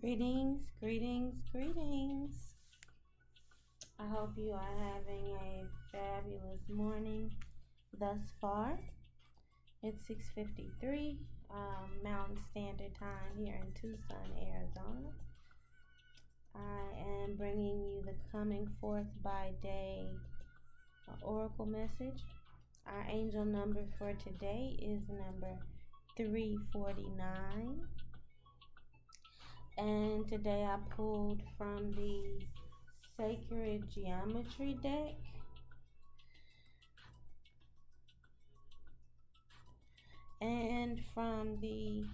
Greetings, greetings, greetings. I hope you are having a fabulous morning thus far. It's 6:53 Mountain Standard Time here in Tucson, Arizona. I am bringing you the coming forth by day oracle message. Our angel number for today is number 349. And today I pulled from the Sacred Geometry deck and from the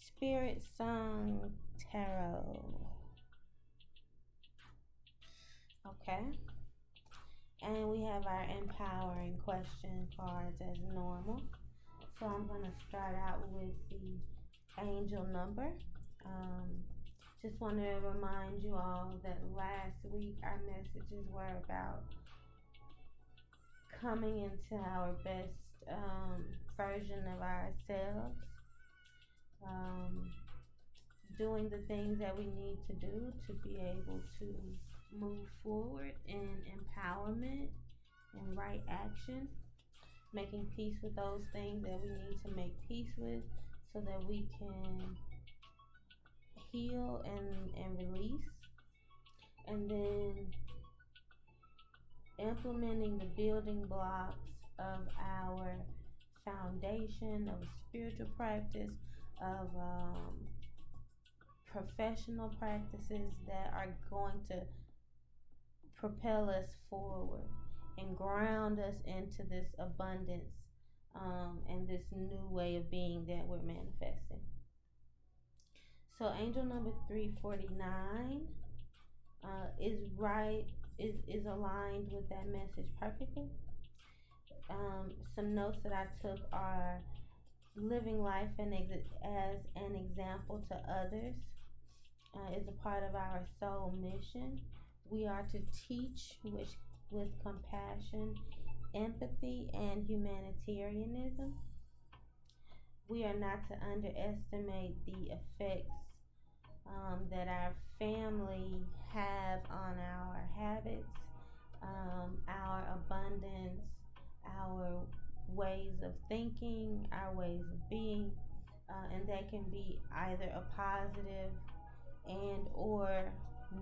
Spirit Song Tarot. Okay. And we have our empowering question cards as normal. So I'm going to start out with the angel number. Just want to remind you all that last week our messages were about coming into our best version of ourselves, doing the things that we need to do to be able to move forward in empowerment and right action, making peace with those things that we need to make peace with so that we can heal and release, and then implementing the building blocks of our foundation of spiritual practice, of professional practices that are going to propel us forward and ground us into this abundance and this new way of being that we're manifesting. So angel number 349 is aligned with that message perfectly. Some notes that I took are living life as an example to others is a part of our soul mission. We are to teach with compassion, empathy, and humanitarianism. We are not to underestimate the effects that our family have on our habits, our abundance, our ways of thinking, our ways of being, and that can be either a positive and or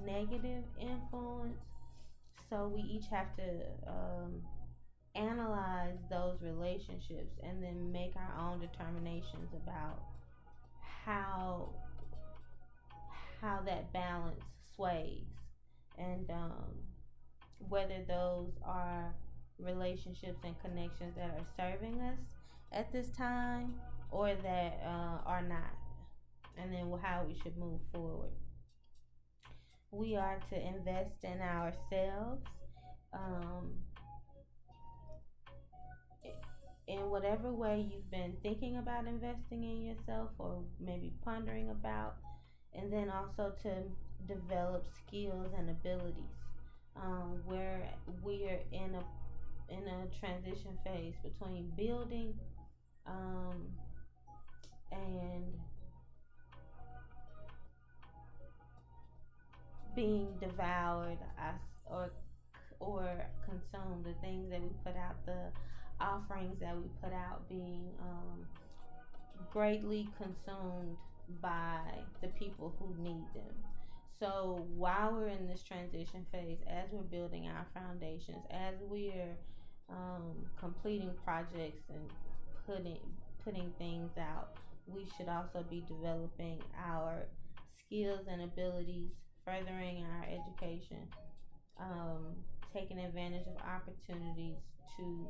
negative influence. So we each have to analyze those relationships and then make our own determinations about how that balance sways, and whether those are relationships and connections that are serving us at this time or that are not, and then how we should move forward. We are to invest in ourselves in whatever way you've been thinking about investing in yourself or maybe pondering about, and then also to develop skills and abilities where we're in a transition phase between building and being devoured or consumed. The things that we put out, the offerings that we put out, being greatly consumed by the people who need them. So while we're in this transition phase, as we're building our foundations, as we're completing projects and putting things out, we should also be developing our skills and abilities, furthering our education, taking advantage of opportunities to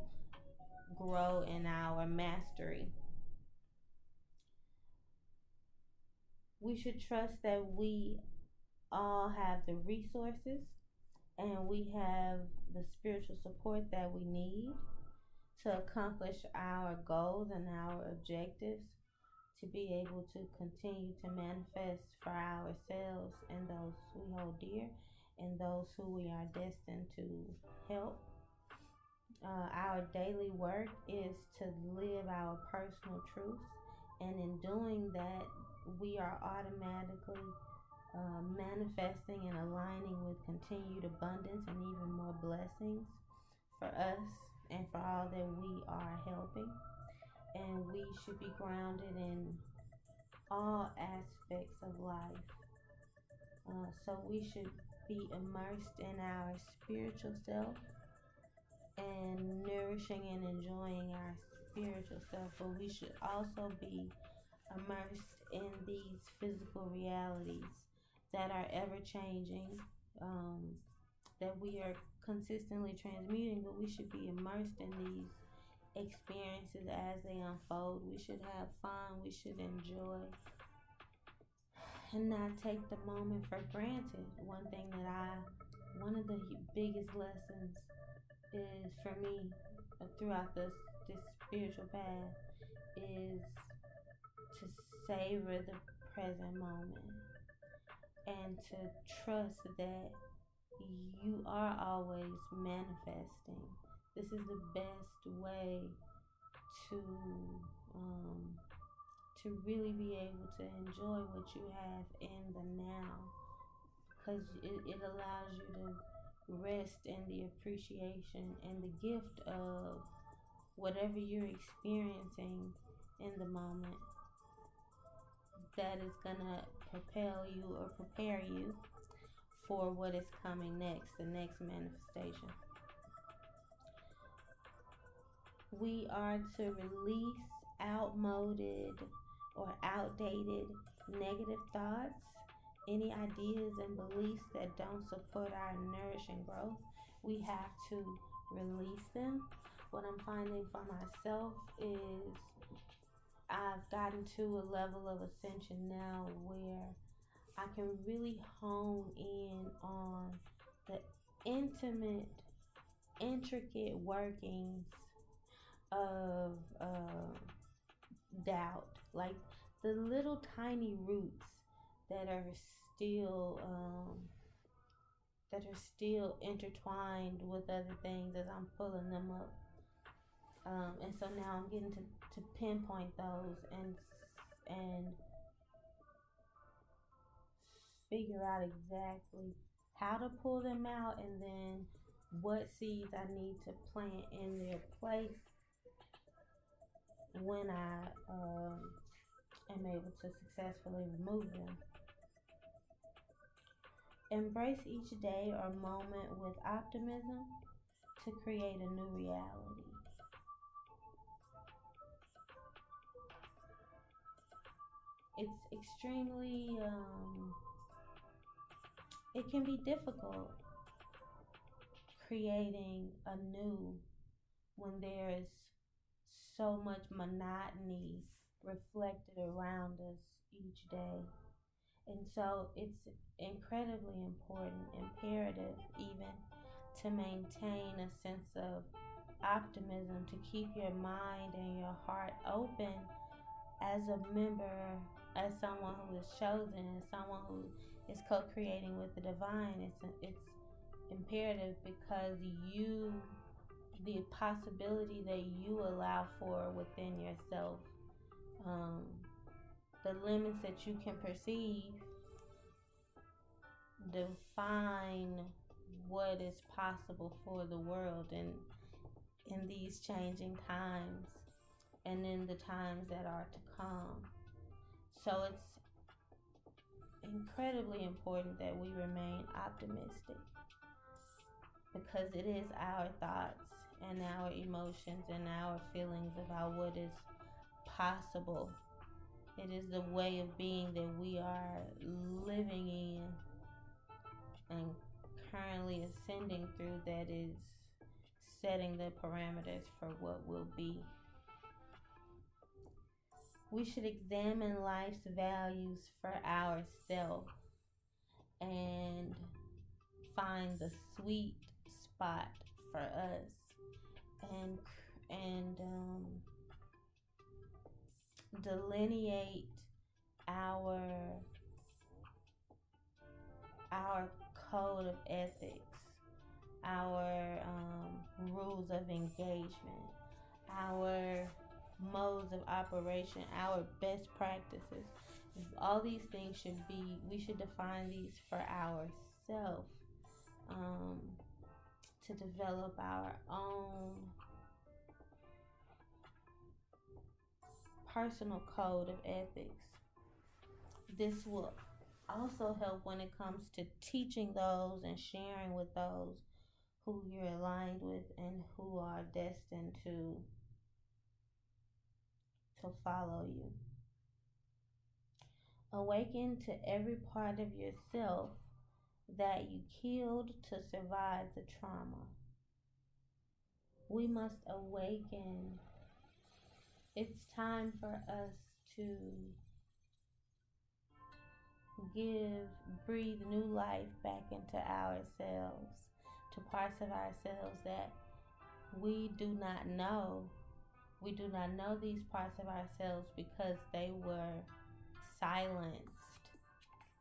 grow in our mastery. We should trust that we all have the resources and we have the spiritual support that we need to accomplish our goals and our objectives, to be able to continue to manifest for ourselves and those we hold dear and those who we are destined to help. Our daily work is to live our personal truths, and in doing that, we are automatically manifesting and aligning with continued abundance and even more blessings for us and for all that we are helping. And we should be grounded in all aspects of life. So we should be immersed in our spiritual self and nourishing and enjoying our spiritual self, but we should also be immersed in these physical realities that are ever changing, that we are consistently transmuting, but we should be immersed in these experiences as they unfold. We should have fun, we should enjoy, and not take the moment for granted. One of the biggest lessons is for me throughout this spiritual path is to savor the present moment and to trust that you are always manifesting. This is the best way to um, to really be able to enjoy what you have in the now, because it allows you to rest in the appreciation and the gift of whatever you're experiencing in the moment, that is gonna propel you or prepare you for what is coming next, the next manifestation. We are to release outmoded or outdated negative thoughts, any ideas and beliefs that don't support our nourishing growth. We have to release them. What I'm finding for myself is I've gotten to a level of ascension now where I can really hone in on the intimate, intricate workings of doubt, like the little tiny roots that are still intertwined with other things as I'm pulling them up. And so now I'm getting to pinpoint those and figure out exactly how to pull them out, and then what seeds I need to plant in their place when I am able to successfully remove them. Embrace each day or moment with optimism to create a new reality. It's extremely, it can be difficult creating anew when there's so much monotony reflected around us each day. And so it's incredibly important, imperative even, to maintain a sense of optimism, to keep your mind and your heart open as a member, as someone who is chosen, as someone who is co-creating with the divine. It's imperative because the possibility that you allow for within yourself, um, the limits that you can perceive define what is possible for the world in these changing times and in the times that are to come. So it's incredibly important that we remain optimistic, because it is our thoughts and our emotions and our feelings about what is possible. It is the way of being that we are living in and currently ascending through that is setting the parameters for what will be. We should examine life's values for ourselves and find the sweet spot for us, and delineate our code of ethics, our rules of engagement, our modes of operation, our best practices, All these things should be, we should define these for ourselves, um, to develop our own personal code of ethics. This will also help when it comes to teaching those and sharing with those who you're aligned with and who are destined to follow you. Awaken to every part of yourself that you killed to survive the trauma. We must awaken. It's time for us to breathe new life back into ourselves, to parts of ourselves that we do not know. We do not know these parts of ourselves because they were silenced,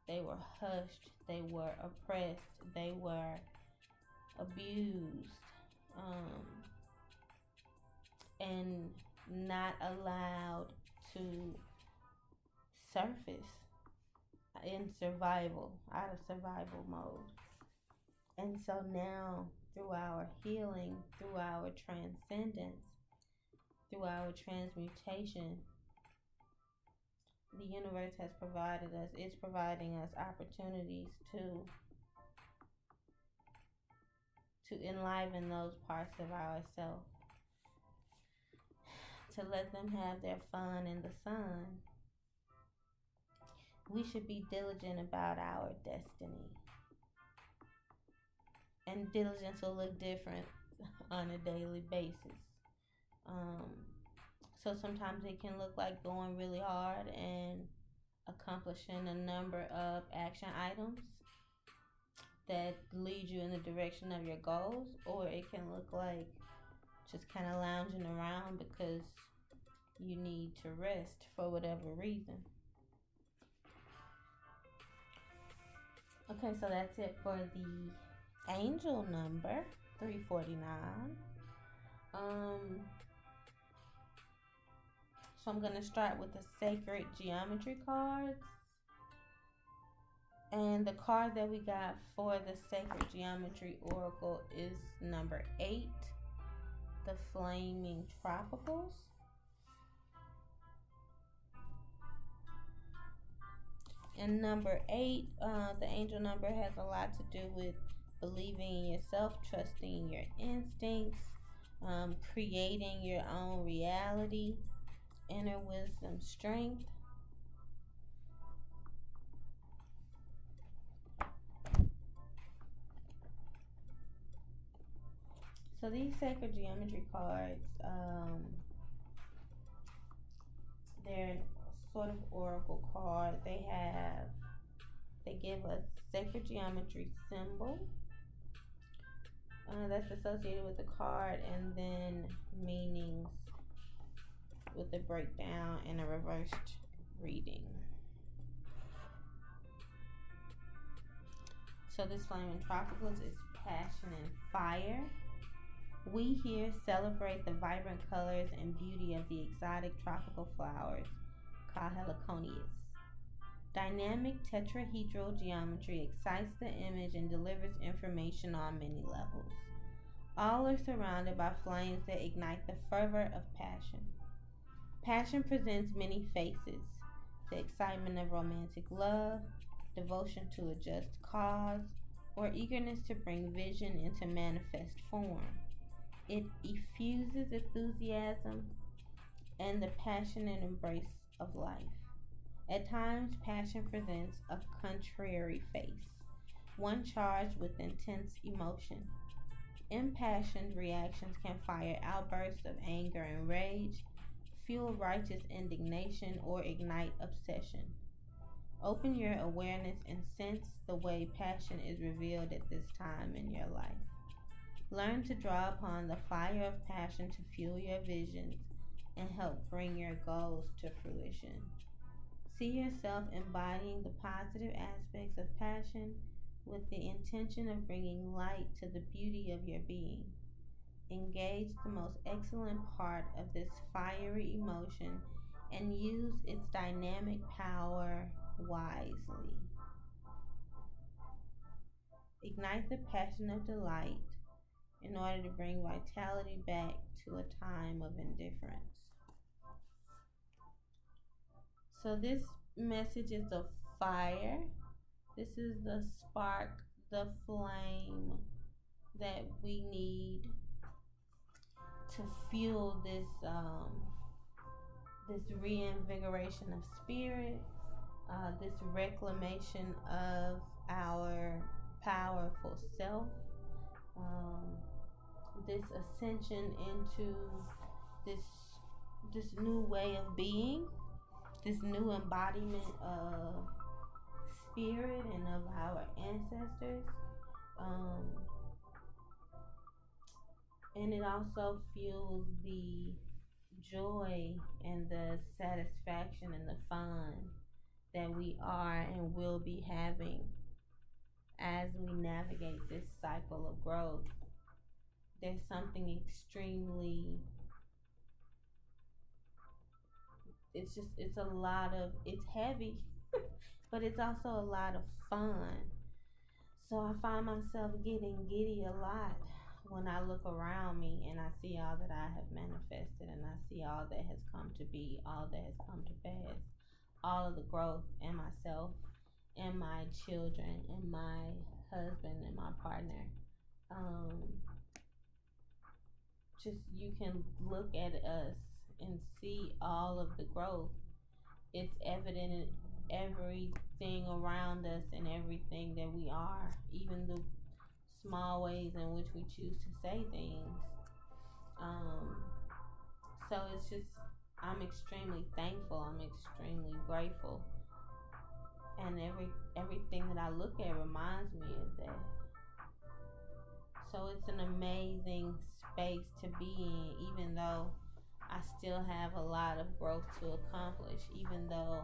they were hushed, they were oppressed, they were abused, and not allowed to surface in survival, out of survival mode. And so now, through our healing, through our transcendence, through our transmutation, the universe has provided us, it's providing us opportunities to enliven those parts of ourselves, to let them have their fun in the sun. We should be diligent about our destiny. And diligence will look different on a daily basis. So sometimes it can look like going really hard and accomplishing a number of action items that lead you in the direction of your goals, or it can look like just kind of lounging around because you need to rest for whatever reason. Okay, so that's it for the angel number 349. So I'm going to start with the sacred geometry cards. And the card that we got for the sacred geometry oracle is number 8, the flaming tropicals. And number 8, the angel number, has a lot to do with believing in yourself, trusting your instincts, creating your own reality, inner wisdom, strength. So these sacred geometry cards, they're sort of oracle card. They give a sacred geometry symbol that's associated with the card, and then meanings with a breakdown and a reversed reading. So this flaming tropicals is passion and fire. We here celebrate the vibrant colors and beauty of the exotic tropical flowers called heliconias. Dynamic tetrahedral geometry excites the image and delivers information on many levels. All are surrounded by flames that ignite the fervor of passion. Passion presents many faces: the excitement of romantic love, devotion to a just cause, or eagerness to bring vision into manifest form. It effuses enthusiasm and the passionate embrace of life. At times, passion presents a contrary face, one charged with intense emotion. Impassioned reactions can fire outbursts of anger and rage, fuel righteous indignation, or ignite obsession. Open your awareness and sense the way passion is revealed at this time in your life. Learn to draw upon the fire of passion to fuel your visions and help bring your goals to fruition. See yourself embodying the positive aspects of passion with the intention of bringing light to the beauty of your being. Engage the most excellent part of this fiery emotion and use its dynamic power wisely. Ignite the passion of delight in order to bring vitality back to a time of indifference. So, this message is the fire. This is the spark, the flame that we need to fuel this reinvigoration of spirit, this reclamation of our powerful self, um, this ascension into this this new way of being, this new embodiment of spirit and of our ancestors. Um, and it also fuels the joy and the satisfaction and the fun that we are and will be having as we navigate this cycle of growth. There's something extremely, it's a lot of, it's heavy, but it's also a lot of fun. So I find myself getting giddy a lot when I look around me and I see all that I have manifested and I see all that has come to be, all that has come to pass, all of the growth in myself and my children and my husband and my partner. Um, just you can look at us and see all of the growth. It's evident in everything around us and everything that we are, even the small ways in which we choose to say things. Um, so it's just, I'm extremely thankful. I'm extremely grateful, and everything that I look at reminds me of that. So it's an amazing space to be in, even though I still have a lot of growth to accomplish, even though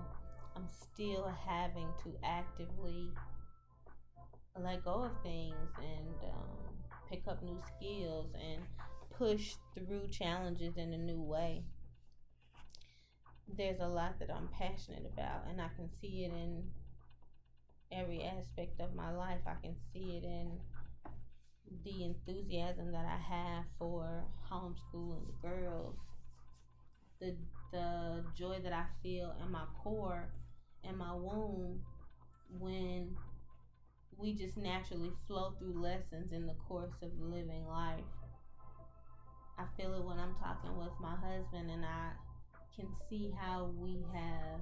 I'm still having to actively let go of things and pick up new skills and push through challenges in a new way. There's a lot that I'm passionate about, and I can see it in every aspect of my life. I can see it in the enthusiasm that I have for homeschooling the girls, the the joy that I feel in my core and my womb when we just naturally flow through lessons in the course of living life. I feel it when I'm talking with my husband and I can see how we have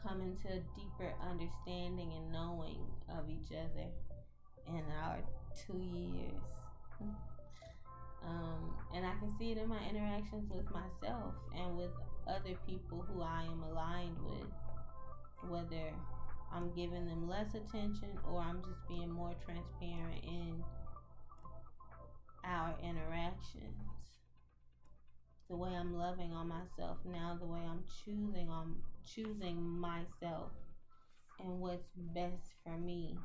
come into a deeper understanding and knowing of each other in our 2 years. And I can see it in my interactions with myself and with other people who I am aligned with, whether I'm giving them less attention or I'm just being more transparent in our interactions. The way I'm loving on myself now, the way I'm choosing myself and what's best for me,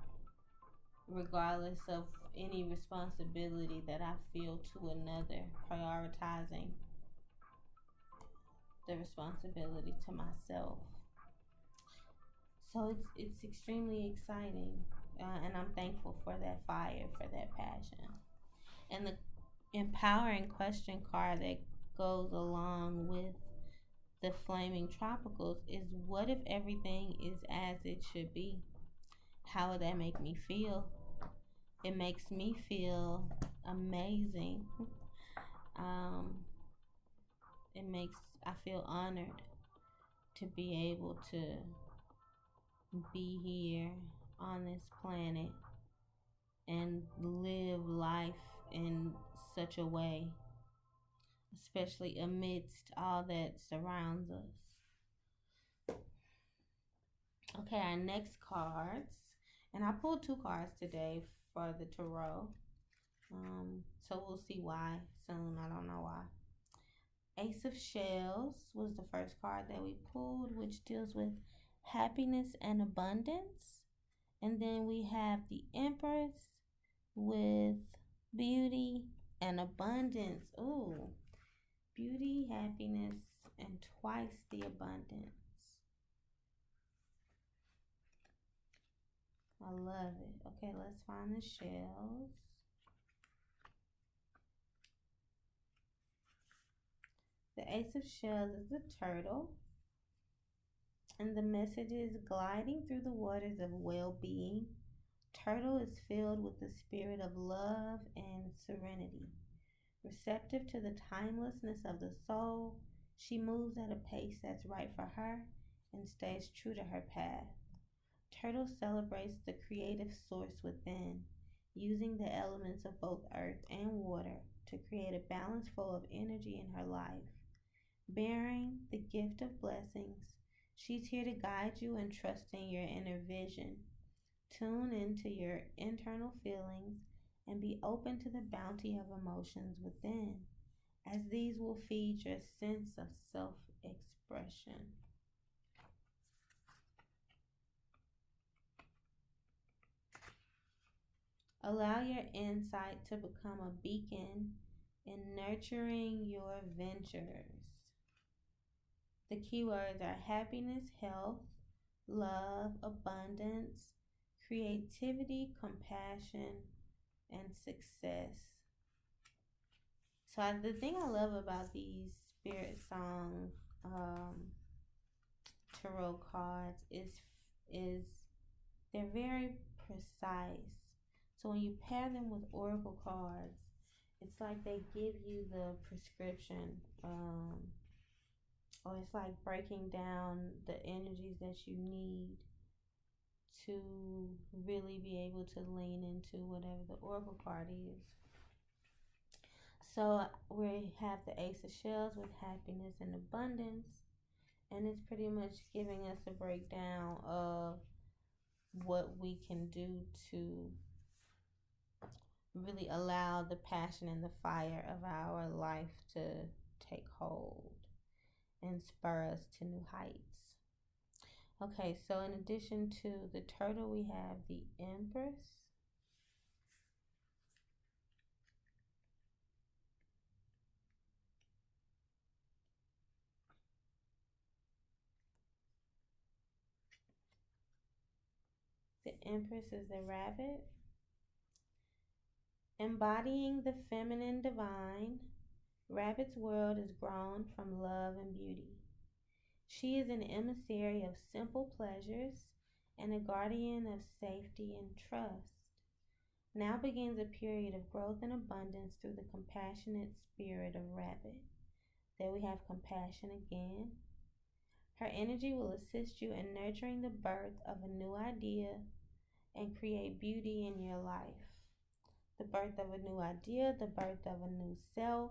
regardless of any responsibility that I feel to another, prioritizing the responsibility to myself. So it's extremely exciting, and I'm thankful for that fire, for that passion, and the empowering question card that goes along with the flaming tropicals is, what if everything is as it should be? How would that make me feel? It makes me feel amazing. Um, I feel honored to be able to be here on this planet and live life in such a way, especially amidst all that surrounds us. Okay, our next cards, and I pulled two cards today for the tarot. So we'll see why soon. I don't know why. Ace of Shells was the first card that we pulled, which deals with happiness and abundance. And then we have the Empress with beauty and abundance. Ooh, beauty, happiness, and twice the abundance. love it. Okay, let's find the shells. The Ace of Shells is the turtle, and the message is gliding through the waters of well being. Turtle is filled with the spirit of love and serenity. Receptive to the timelessness of the soul, she moves at a pace that's right for her and stays true to her path. Turtle celebrates the creative source within, using the elements of both earth and water to create a balanced flow of energy in her life. Bearing the gift of blessings, she's here to guide you in trusting your inner vision. Tune into your internal feelings and be open to the bounty of emotions within, as these will feed your sense of self expression. Allow your insight to become a beacon in nurturing your ventures. The keywords are happiness, health, love, abundance, creativity, compassion, and success. So the thing I love about these spirit song tarot cards is they're very precise. So when you pair them with oracle cards, it's like they give you the prescription, or it's like breaking down the energies that you need to really be able to lean into whatever the oracle card is. So we have the Ace of Shells with happiness and abundance, and it's pretty much giving us a breakdown of what we can do to really allow the passion and the fire of our life to take hold and spur us to new heights. Okay, so in addition to the turtle, we have the Empress. The Empress is the rabbit. Embodying the feminine divine, Rabbit's world is grown from love and beauty. She is an emissary of simple pleasures and a guardian of safety and trust. Now begins a period of growth and abundance through the compassionate spirit of Rabbit. There we have compassion again. Her energy will assist you in nurturing the birth of a new idea and create beauty in your life. The birth of a new idea, the birth of a new self,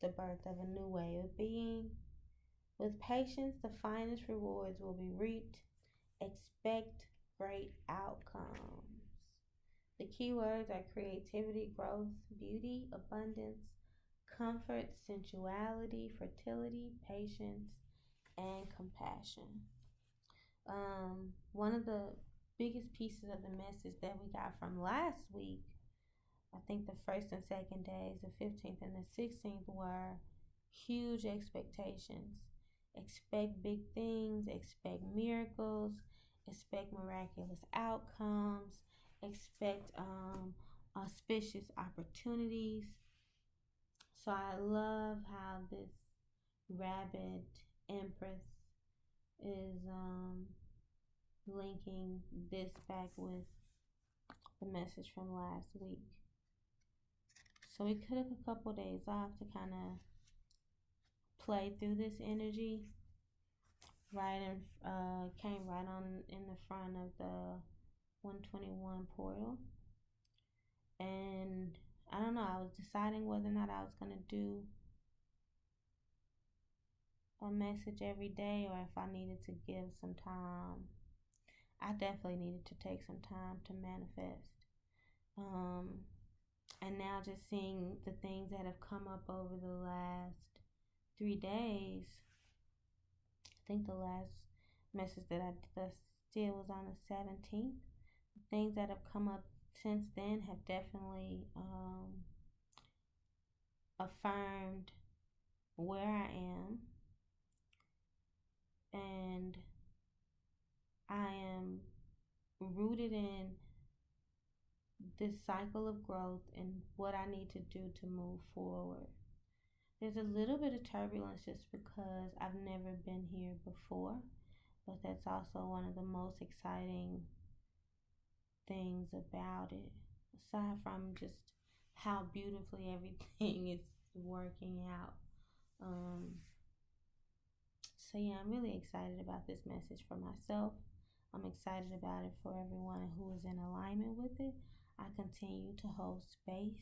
the birth of a new way of being. With patience, the finest rewards will be reaped. Expect great outcomes. The keywords are creativity, growth, beauty, abundance, comfort, sensuality, fertility, patience, and compassion. One of the biggest pieces of the message that we got from last week, I think the first and second days, the 15th and the 16th, were huge expectations. Expect big things, expect miracles, expect miraculous outcomes, expect auspicious opportunities. So I love how this rabbit empress is linking this back with the message from last week. So we took a couple days off to kind of play through this energy. Right and came right on in the front of the 121 portal, and I don't know. I was deciding whether or not I was gonna do a message every day or if I needed to give some time. I definitely needed to take some time to manifest. And now just seeing the things that have come up over the last 3 days, I think the last message that I did was on the 17th. Things that have come up since then have definitely affirmed where I am, and I am rooted in this cycle of growth and what I need to do to move forward. There's a little bit of turbulence just because I've never been here before, but that's also one of the most exciting things about it, aside from just how beautifully everything is working out. Um, so, yeah, I'm really excited about this message for myself. I'm excited about it for everyone who is in alignment with it. I continue to hold space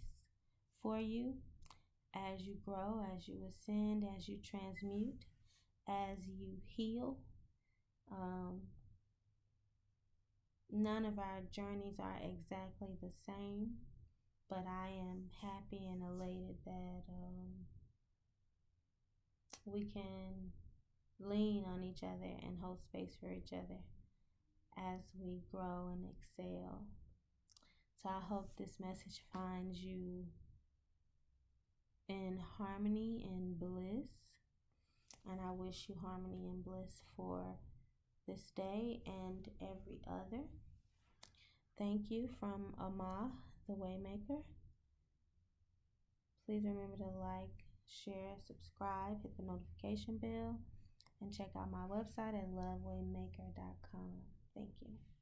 for you as you grow, as you ascend, as you transmute, as you heal. Um, None of our journeys are exactly the same, but I am happy and elated that we can lean on each other and hold space for each other as we grow and excel. So I hope this message finds you in harmony and bliss. And I wish you harmony and bliss for this day and every other. Thank you from Ama, the WayMaker. Please remember to like, share, subscribe, hit the notification bell, and check out my website at lovewaymaker.com. Thank you.